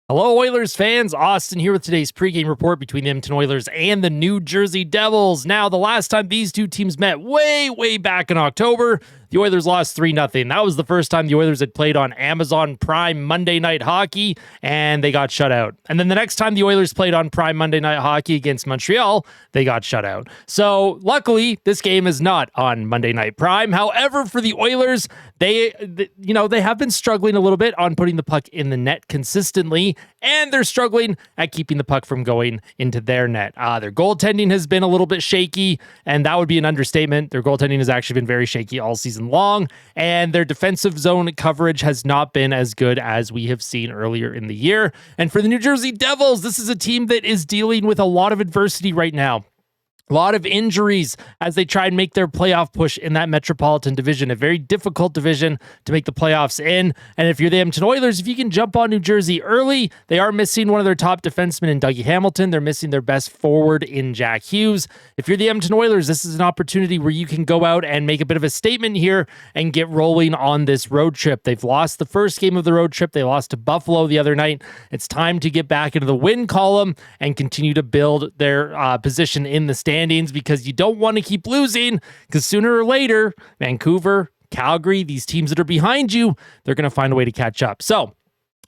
Hello, Oilers fans. Austin here with today's pregame report between the Edmonton Oilers and the New Jersey Devils. Now, the last time these two teams met way back in October, the Oilers lost 3-0. That was the first time the Oilers had played on Amazon Prime Monday Night Hockey, and they got shut out. And then the next time the Oilers played on Prime Monday Night Hockey against Montreal, they got shut out. So, luckily, this game is not on Monday Night Prime. However, for the Oilers, they have been struggling a little bit on putting the puck in the net consistently, and they're struggling at keeping the puck from going into their net. Their goaltending has been a little bit shaky, and that would be an understatement. Their goaltending has actually been very shaky all season long, and their defensive zone coverage has not been as good as we have seen earlier in the year. And for the New Jersey Devils, this is a team that is dealing with a lot of adversity right now. A lot of injuries as they try and make their playoff push in that Metropolitan Division, a very difficult division to make the playoffs in. And if you're the Edmonton Oilers, if you can jump on New Jersey early, they are missing one of their top defensemen in Dougie Hamilton. They're missing their best forward in Jack Hughes. If you're the Edmonton Oilers, this is an opportunity where you can go out and make a bit of a statement here and get rolling on this road trip. They've lost the first game of the road trip. They lost to Buffalo the other night. It's time to get back into the win column and continue to build their position in the standings, because you don't want to keep losing, because sooner or later, Vancouver, Calgary, these teams that are behind you, they're going to find a way to catch up. So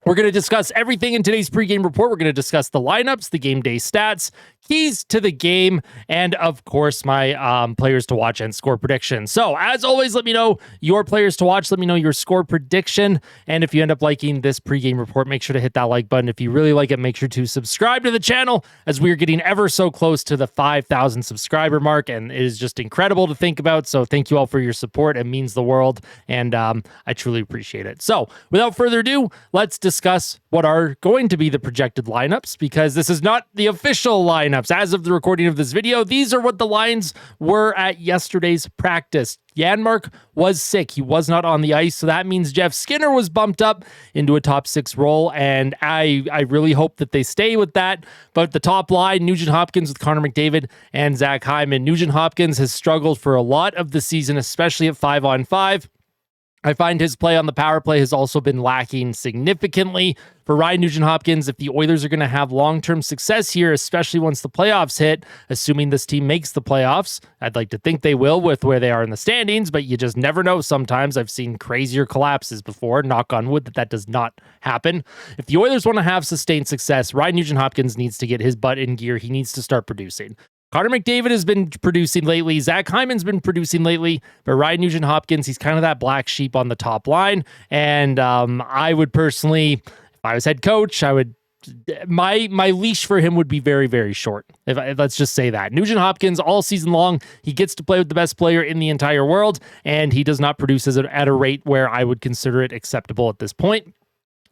we're going to discuss everything in today's pregame report. We're going to discuss the lineups, the game day stats, keys to the game, and of course, my players to watch and score prediction. So as always, let me know your players to watch. Let me know your score prediction. And if you end up liking this pregame report, make sure to hit that like button. If you really like it, make sure to subscribe to the channel, as we are getting ever so close to the 5,000 subscriber mark. And it is just incredible to think about. So thank you all for your support. It means the world. And I truly appreciate it. So without further ado, let's discuss what are going to be the projected lineups, because this is not the official lineups. As of the recording of this video, these are what the lines were at yesterday's practice. Janmark was sick. He was not on the ice, so that means Jeff Skinner was bumped up into a top six role, and I really hope that they stay with that. But the top line, Nugent Hopkins with Connor McDavid and Zach Hyman. Nugent Hopkins has struggled for a lot of the season, especially at 5-on-5. I find his play on the power play has also been lacking significantly. For Ryan Nugent-Hopkins, if the Oilers are going to have long-term success here, especially once the playoffs hit, assuming this team makes the playoffs, I'd like to think they will with where they are in the standings, but you just never know sometimes. I've seen crazier collapses before, knock on wood that does not happen. If the Oilers want to have sustained success, Ryan Nugent-Hopkins needs to get his butt in gear. He needs to start producing. Connor McDavid has been producing lately. Zach Hyman's been producing lately. But Ryan Nugent-Hopkins, he's kind of that black sheep on the top line. And I would personally, if I was head coach, my leash for him would be very short. Let's just say that. Nugent-Hopkins, all season long, he gets to play with the best player in the entire world, and he does not produce at a rate where I would consider it acceptable at this point.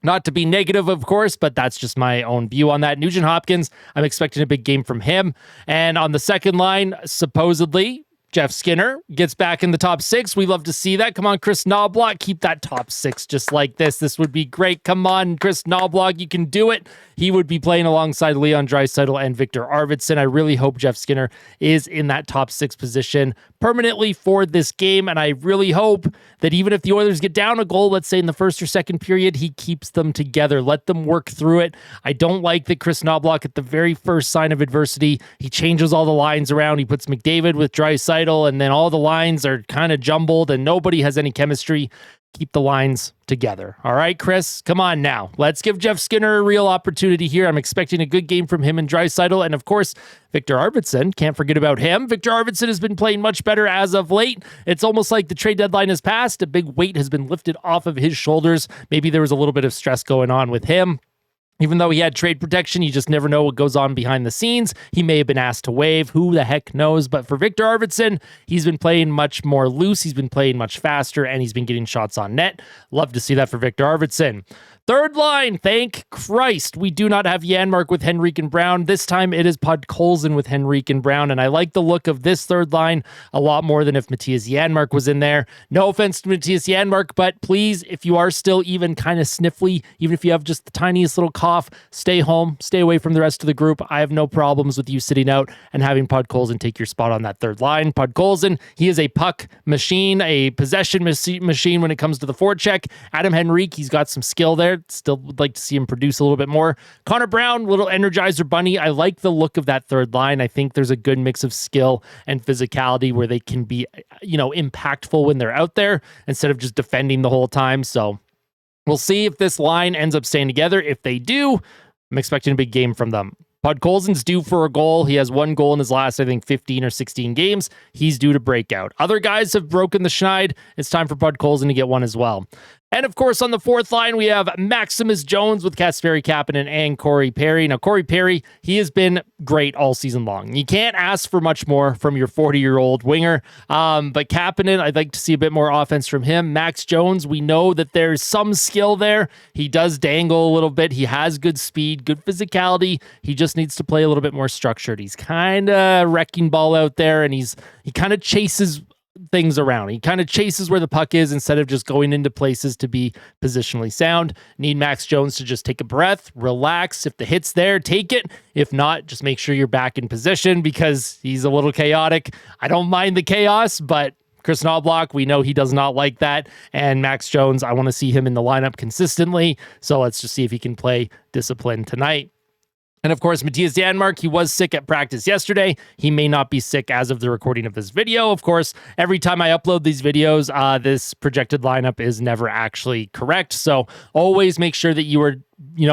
Not to be negative, of course, but that's just my own view on that. Nugent-Hopkins, I'm expecting a big game from him. And on the second line, supposedly, Jeff Skinner gets back in the top six. We love to see that. Come on, Chris Knoblauch, keep that top six just like this. This would be great. Come on, Chris Knoblauch, you can do it. He would be playing alongside Leon Draisaitl and Victor Arvidsson. I really hope Jeff Skinner is in that top six position permanently for this game, and I really hope that even if the Oilers get down a goal, let's say in the first or second period, he keeps them together. Let them work through it. I don't like that Chris Knoblauch, at the very first sign of adversity, he changes all the lines around. He puts McDavid with Draisaitl, and then all the lines are kind of jumbled, and nobody has any chemistry. Keep the lines together. All right, Chris, come on now. Let's give Jeff Skinner a real opportunity here. I'm expecting a good game from him and Draisaitl. And of course, Victor Arvidsson, can't forget about him. Victor Arvidsson has been playing much better as of late. It's almost like the trade deadline has passed. A big weight has been lifted off of his shoulders. Maybe there was a little bit of stress going on with him. Even though he had trade protection, you just never know what goes on behind the scenes. He may have been asked to waive. Who the heck knows? But for Victor Arvidsson, he's been playing much more loose. He's been playing much faster, and he's been getting shots on net. Love to see that for Victor Arvidsson. Third line, thank Christ, we do not have Janmark with Henrique and Brown. This time it is Podkolzin with Henrique and Brown, and I like the look of this third line a lot more than if Matthias Janmark was in there. No offense to Matthias Janmark, but please, if you are still even kind of sniffly, even if you have just the tiniest little cough, stay home, stay away from the rest of the group. I have no problems with you sitting out and having Podkolzin take your spot on that third line. Podkolzin, he is a puck machine, a possession machine when it comes to the forecheck. Adam Henrique, he's got some skill there. there. Still would like to see him produce a little bit more. Connor Brown, little Energizer Bunny. I like the look of that third line. I think there's a good mix of skill and physicality where they can be, impactful when they're out there instead of just defending the whole time. So we'll see if this line ends up staying together. If they do, I'm expecting a big game from them. Podkolzin's due for a goal. He has one goal in his last, 15 or 16 games. He's due to break out. Other guys have broken the schneid. It's time for Podkolzin to get one as well. And of course, on the fourth line, we have Maximus Jones with Kasperi Kapanen and Corey Perry. Now, Corey Perry, he has been great all season long. You can't ask for much more from your 40-year-old winger. But Kapanen, I'd like to see a bit more offense from him. Max Jones, we know that there's some skill there. He does dangle a little bit. He has good speed, good physicality. He just needs to play a little bit more structured. He's kind of wrecking ball out there, and he kind of chases things around. He kind of chases where the puck is instead of just going into places to be positionally sound. Need Max Jones to just take a breath, relax. If the hit's there, take it. If not, just make sure you're back in position because he's a little chaotic. I don't mind the chaos, but Chris Knobloch, we know he does not like that. And Max Jones, I want to see him in the lineup consistently. So let's just see if he can play discipline tonight. And of course, Matthias Janmark, he was sick at practice yesterday. He may not be sick as of the recording of this video. Of course, every time I upload these videos, this projected lineup is never actually correct. So always make sure that you are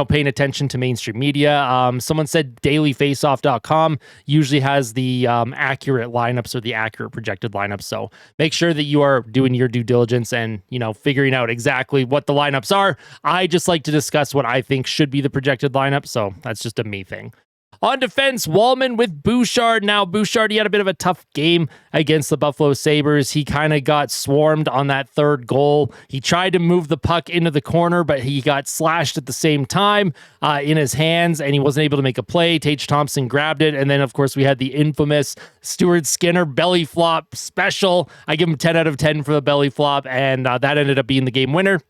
paying attention to mainstream media. Someone said dailyfaceoff.com usually has the accurate lineups or the accurate projected lineups. So make sure that you are doing your due diligence and, figuring out exactly what the lineups are. I just like to discuss what I think should be the projected lineup. So that's just a me thing. On defense, Wallman with Bouchard. Now, Bouchard, he had a bit of a tough game against the Buffalo Sabres. He kind of got swarmed on that third goal. He tried to move the puck into the corner, but he got slashed at the same time in his hands, and he wasn't able to make a play. Tage Thompson grabbed it, and then, of course, we had the infamous Stuart Skinner belly flop special. I give him 10 out of 10 for the belly flop, and that ended up being the game winner.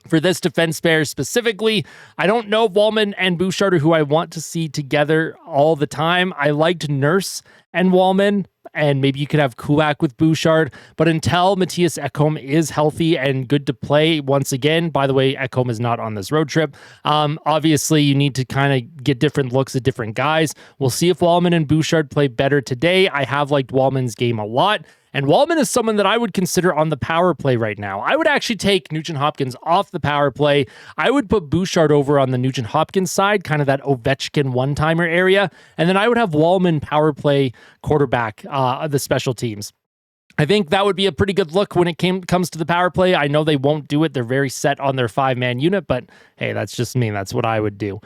For this defense pair specifically, I don't know if Wallman and Bouchard are who I want to see together all the time. I liked Nurse and Wallman, and maybe you could have Kulak with Bouchard. But until Matthias Ekholm is healthy and good to play once again, by the way, Ekholm is not on this road trip. Obviously, you need to kind of get different looks at different guys. We'll see if Wallman and Bouchard play better today. I have liked Wallman's game a lot. And Wallman is someone that I would consider on the power play right now. I would actually take Nugent-Hopkins off the power play. I would put Bouchard over on the Nugent-Hopkins side, kind of that Ovechkin one-timer area. And then I would have Wallman power play quarterback the special teams. I think that would be a pretty good look when it comes to the power play. I know they won't do it. They're very set on their 5-man unit, but hey, that's just me. That's what I would do.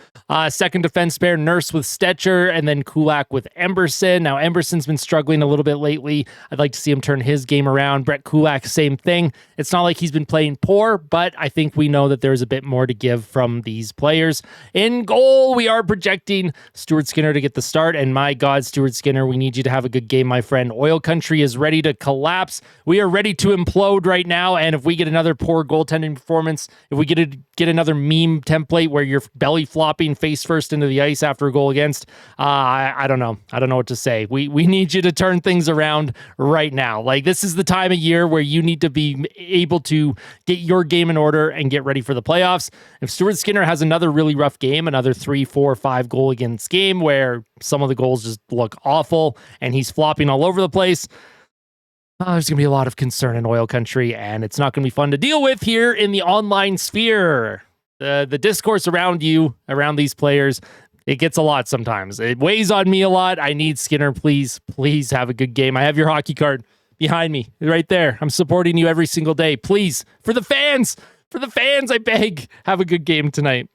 Second defense pair, Nurse with Stetcher, and then Kulak with Emberson. Now, Emberson's been struggling a little bit lately. I'd like to see him turn his game around. Brett Kulak, same thing. It's not like he's been playing poor, but I think we know that there's a bit more to give from these players. In goal, we are projecting Stuart Skinner to get the start, and my God, Stuart Skinner, we need you to have a good game, my friend. Oil Country is ready to collapse. We are ready to implode right now, and if we get another poor goaltending performance, if we get another meme template where you're belly flopping face first into the ice after a goal against, I don't know. I don't know what to say. We need you to turn things around right now. Like, this is the time of year where you need to be able to get your game in order and get ready for the playoffs. If Stuart Skinner has another really rough game, another 3, 4, 5 goal against game where some of the goals just look awful and he's flopping all over the place, there's going to be a lot of concern in Oil Country, and it's not going to be fun to deal with here in the online sphere. The discourse around you, around these players, it gets a lot sometimes. It weighs on me a lot. I need Skinner. Please have a good game. I have your hockey card behind me right there. I'm supporting you every single day. Please, for the fans, I beg, have a good game tonight.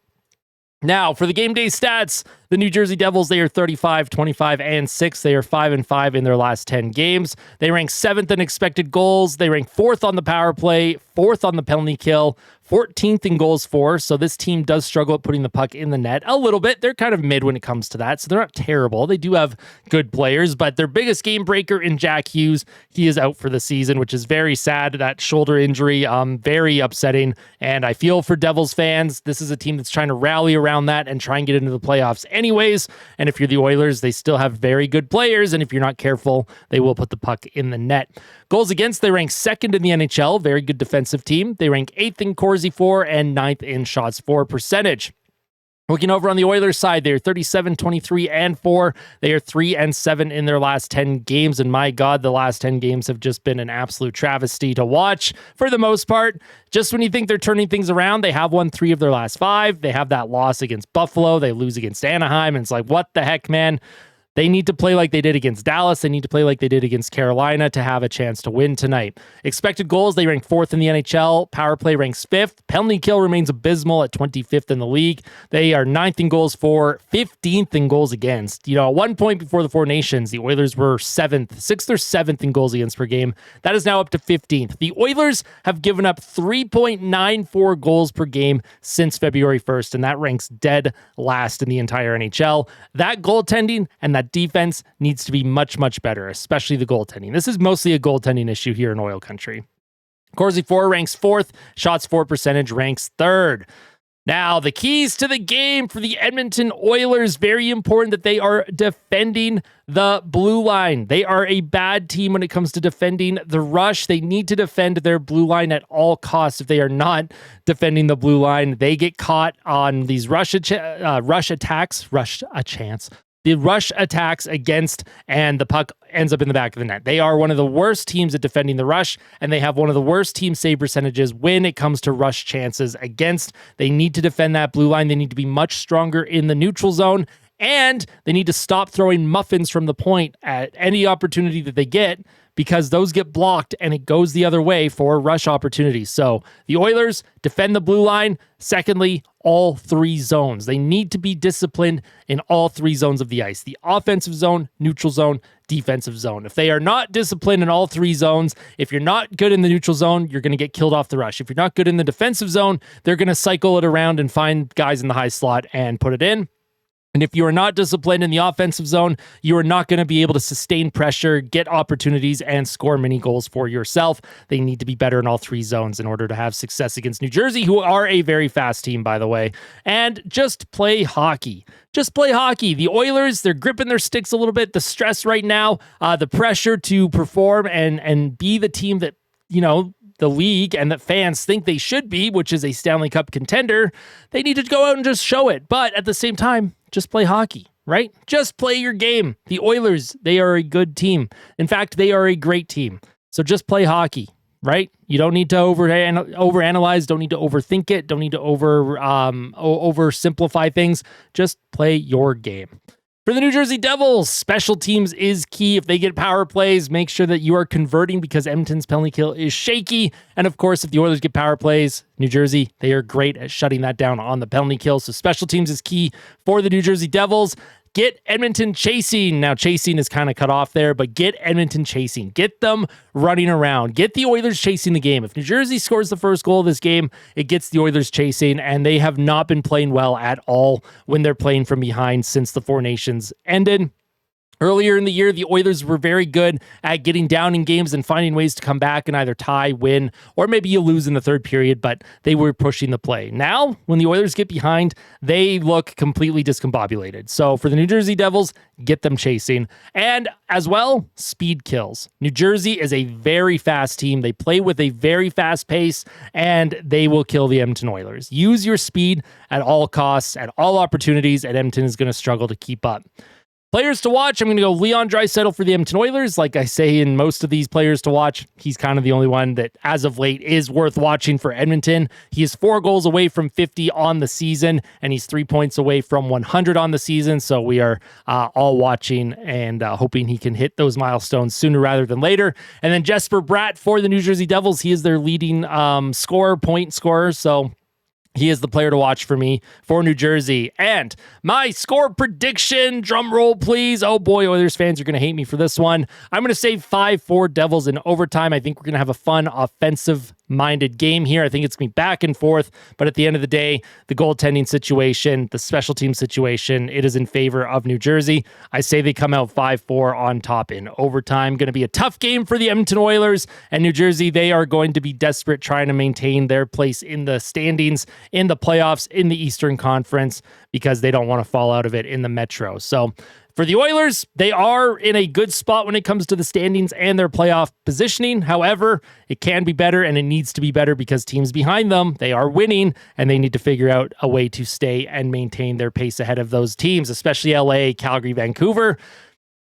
Now, for the game day stats, the New Jersey Devils, they are 35, 25, and 6. They are 5-5 in their last 10 games. They rank 7th in expected goals. They rank 4th on the power play, 4th on the penalty kill, 14th in goals for. So this team does struggle at putting the puck in the net a little bit. They're kind of mid when it comes to that, so they're not terrible. They do have good players, but their biggest game breaker in Jack Hughes, he is out for the season, which is very sad. That shoulder injury, very upsetting, and I feel for Devils fans. This is a team that's trying to rally around that and try and get into the playoffs anyways. And if you're the Oilers, they still have very good players. And if you're not careful, they will put the puck in the net. Goals against, they rank second in the NHL. Very good defensive team. They rank 8th in Corsi for and 9th in shots for percentage. Looking over on the Oilers side, they're 37, 23, and 4. They are 3 and 7 in their last 10 games. And my God, the last 10 games have just been an absolute travesty to watch for the most part. Just when you think they're turning things around, they have won 3 of their last 5. They have that loss against Buffalo. They lose against Anaheim. And it's like, what the heck, man? They need to play like they did against Dallas. They need to play like they did against Carolina to have a chance to win tonight. Expected goals, they rank 4th in the NHL. Power play ranks 5th. Penalty kill remains abysmal at 25th in the league. They are 9th in goals for, 15th in goals against. You know, at one point before the Four Nations, the Oilers were 6th or 7th in goals against per game. That is now up to 15th. The Oilers have given up 3.94 goals per game since February 1st, and that ranks dead last in the entire NHL. That goaltending and that defense needs to be much, much better, especially the goaltending. This is mostly a goaltending issue here in Oil Country. Corsi 4 ranks 4th. Shots for percentage ranks 3rd. Now, the keys to the game for the Edmonton Oilers, very important that they are defending the blue line. They are a bad team when it comes to defending the rush. They need to defend their blue line at all costs. If they are not defending the blue line, they get caught on these rush attacks against, and the puck ends up in the back of the net. They are one of the worst teams at defending the rush, and they have one of the worst team save percentages when it comes to rush chances against. They need to defend that blue line. They need to be much stronger in the neutral zone, and they need to stop throwing muffins from the point at any opportunity that they get, because those get blocked and it goes the other way for rush opportunities. So the Oilers defend the blue line. Secondly, all 3 zones. They need to be disciplined in all 3 zones of the ice: the offensive zone, neutral zone, defensive zone. If they are not disciplined in all 3 zones, if you're not good in the neutral zone, you're going to get killed off the rush. If you're not good in the defensive zone, they're going to cycle it around and find guys in the high slot and put it in. And if you are not disciplined in the offensive zone, you are not going to be able to sustain pressure, get opportunities, and score many goals for yourself. They need to be better in all 3 zones in order to have success against New Jersey, who are a very fast team, by the way. And just play hockey. Just play hockey. The Oilers, they're gripping their sticks a little bit. The stress right now, the pressure to perform and be the team that, you know, the league and that fans think they should be, which is a Stanley Cup contender. They need to go out and just show it. But at the same time, just play hockey, right? Just play your game. The Oilers, they are a good team. In fact, they are a great team. So just play hockey, right? You don't need to overanalyze, don't need to overthink it, don't need to oversimplify things. Just play your game. For the New Jersey Devils, special teams is key. If they get power plays, make sure that you are converting, because Edmonton's penalty kill is shaky. And of course, if the Oilers get power plays, New Jersey, they are great at shutting that down on the penalty kill. So special teams is key for the New Jersey Devils. Get Edmonton chasing. Now, chasing is kind of cut off there, but get Edmonton chasing. Get them running around. Get the Oilers chasing the game. If New Jersey scores the first goal of this game, it gets the Oilers chasing, and they have not been playing well at all when they're playing from behind since the Four Nations ended. Earlier in the year, the Oilers were very good at getting down in games and finding ways to come back and either tie, win, or maybe you lose in the third period, but they were pushing the play. Now, when the Oilers get behind, they look completely discombobulated. So for the New Jersey Devils, get them chasing. And as well, speed kills. New Jersey is a very fast team. They play with a very fast pace, and they will kill the Edmonton Oilers. Use your speed at all costs, at all opportunities, and Edmonton is going to struggle to keep up. Players to watch, I'm going to go Leon Draisaitl for the Edmonton Oilers. Like I say in most of these players to watch, he's kind of the only one that, as of late, is worth watching for Edmonton. He is 4 goals away from 50 on the season, and he's 3 points away from 100 on the season. So we are all watching and hoping he can hit those milestones sooner rather than later. And then Jesper Bratt for the New Jersey Devils. He is their leading point scorer. So he is the player to watch for me for New Jersey. And my score prediction, drum roll, please. Oh boy, Oilers fans are going to hate me for this one. I'm going to say 5-4 Devils in overtime. I think we're going to have a fun offensive-minded game here. I think it's going to be back and forth. But at the end of the day, the goaltending situation, the special team situation, it is in favor of New Jersey. I say they come out 5-4 on top in overtime. Going to be a tough game for the Edmonton Oilers. And New Jersey, they are going to be desperate trying to maintain their place in the standings, in the playoffs, in the Eastern Conference. because they don't want to fall out of it in the Metro. So for the Oilers, they are in a good spot when it comes to the standings and their playoff positioning. However, it can be better, and it needs to be better because teams behind them, they are winning, and they need to figure out a way to stay and maintain their pace ahead of those teams, especially LA, Calgary, Vancouver.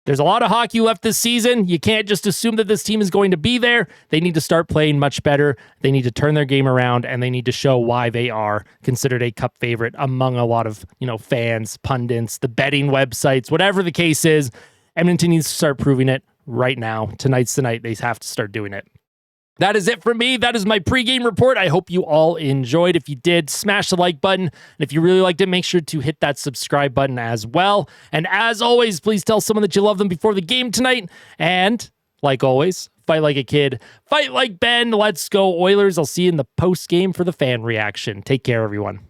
There's a lot of hockey left this season. You can't just assume that this team is going to be there. They need to start playing much better. They need to turn their game around, and they need to show why they are considered a cup favorite among a lot of, fans, pundits, the betting websites, whatever the case is. Edmonton needs to start proving it right now. Tonight's the night. They have to start doing it. That is it for me. That is my pregame report. I hope you all enjoyed. If you did, smash the like button. And if you really liked it, make sure to hit that subscribe button as well. And as always, please tell someone that you love them before the game tonight. And like always, fight like a kid, fight like Ben. Let's go Oilers. I'll see you in the post game for the fan reaction. Take care, everyone.